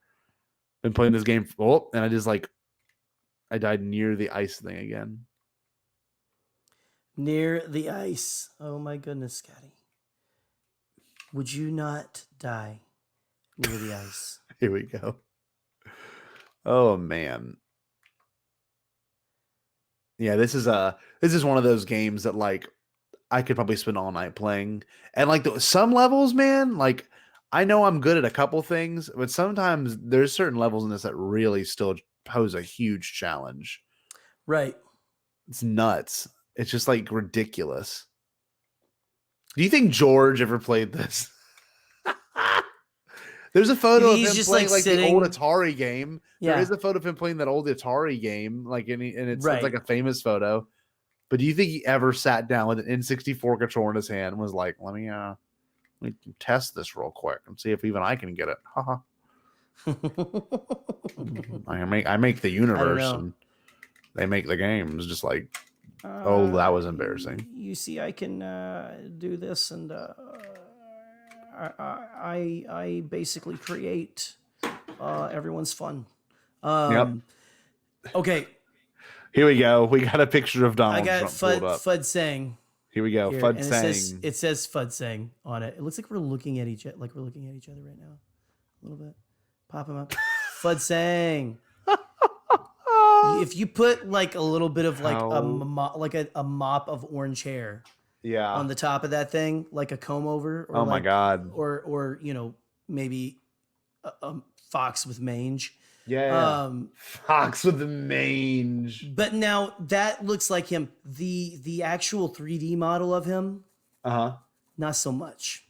Been playing this game and I died near the ice thing again. Near the ice. Oh my goodness, Scotty. Would you not die near the ice? Here we go. Oh man. Yeah, this is one of those games that like I could probably spend all night playing. And like some levels, man, like I know I'm good at a couple things, but sometimes there's certain levels in this that really still pose a huge challenge. Right. It's nuts. It's just like ridiculous. Do you think George ever played this? There's a photo of him just playing like the old sitting- Atari game. Yeah. There is a photo of him playing that old Atari game, like and it's Right. like a famous photo. But do you think he ever sat down with an N64 controller in his hand and was like, let me test this real quick and see if even I can get it? Haha. I make the universe know. and they make the games. Just like, oh, that was embarrassing. You see, I can do this, and I basically create everyone's fun. Yep. Okay, Here we go. We got a picture of Donald I got Trump pulled up. Fud Sang. Here we go. Here, Fud and Sang. it says Fud Sang on it. It looks like we're looking at each other, right now, a little bit. Pop him up. Fud Sang. If you put like a little bit of like a mop of orange hair Yeah. on the top of that thing, like a comb over, or Oh my like, God. or maybe a fox with mange. Yeah. Fox with the mange. But now that looks like him. The actual 3D model of him, Uh-huh. not so much.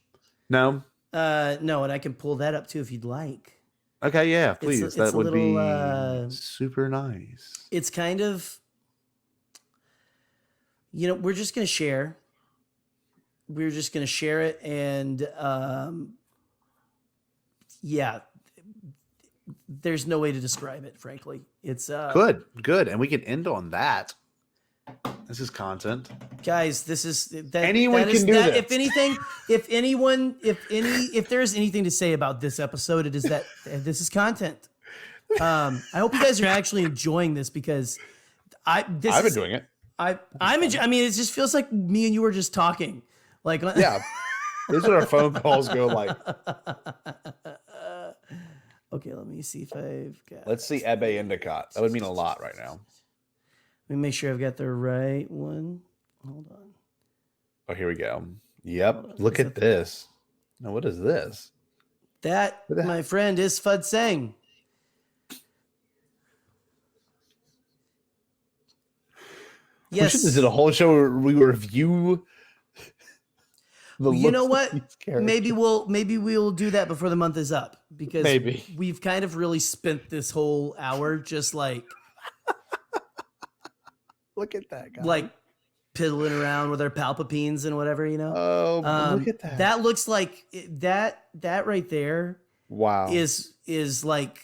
No. No, and I can pull that up too if you'd like. Okay, yeah, please. It's that a would little, be super nice. It's kind of, we're just gonna share. We're just gonna share it, and yeah, there's no way to describe it. Frankly, it's Good, and we can end on that. This is content. guys. This is that. Anyone that is, can do that, this. If anything, if there's anything to say about this episode, it is that this is content. I hope you guys are actually enjoying this because I've been doing it. I'm enjoying. I mean, it just feels like me and you were just talking. Like Yeah. This is what our phone calls go like. Okay, let me see if I've got. Let's see Ebe Endicott. That would mean a lot right now. Let me make sure I've got the right one. Hold on. Oh, here we go. Yep. Look at this. Now, what is this? That, my friend, is Fud Sang. Yes. We should have did a whole show where we review. You know what? Maybe we'll do that before the month is up because Maybe. we've kind of really spent this whole hour just like Look at that guy. like piddling around with our palpapines and whatever, Oh, look at that. That looks like that right there Wow. is like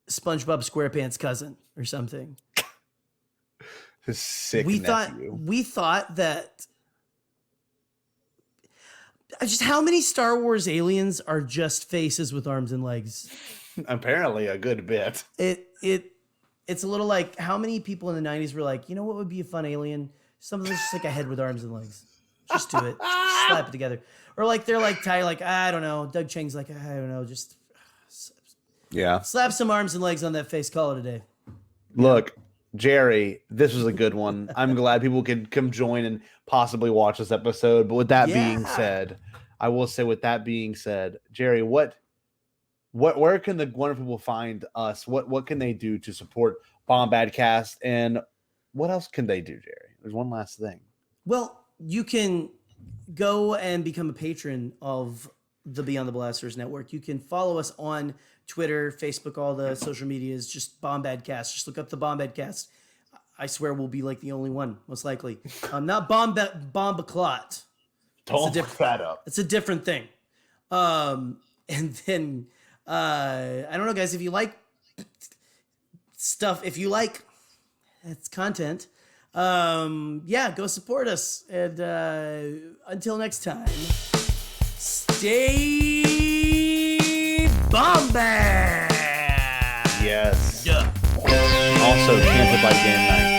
SpongeBob SquarePants' cousin or something. His sick We nephew. thought that just how many Star Wars aliens are just faces with arms and legs? Apparently a good bit. It's a little like how many people in the 90s were like, you know what would be a fun alien? Something that's just like a head with arms and legs. Just do it. slap it together. Or like they're like tired, like I don't know. Doug Chang's like I don't know, just slap some arms and legs on that face. Call it a day. Look, Jerry, this was a good one. I'm glad people could come join and possibly watch this episode. But with that being said, I will say, with that being said, Jerry, where can the wonderful people find us? What can they do to support Bombadcast? And what else can they do, Jerry? There's one last thing. Well, you can go and become a patron of the Beyond the Blasters Network. You can follow us on Twitter, Facebook, all the social medias, just Bombadcast. Just look up the Bombadcast. I swear we'll be like the only one, most likely. Not Bombaclot. Don't look that up. It's a different thing. And then, I don't know, guys, if you like stuff, if you like it's content, go support us. And until next time, stay Bombad. Yes. Yeah. Also, Tampa by game night.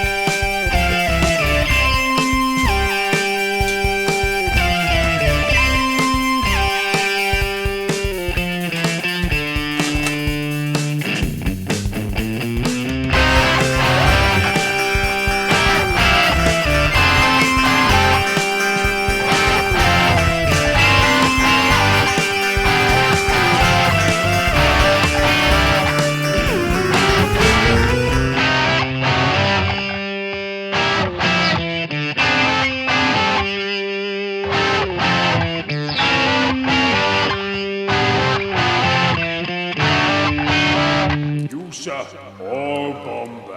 All Bombad.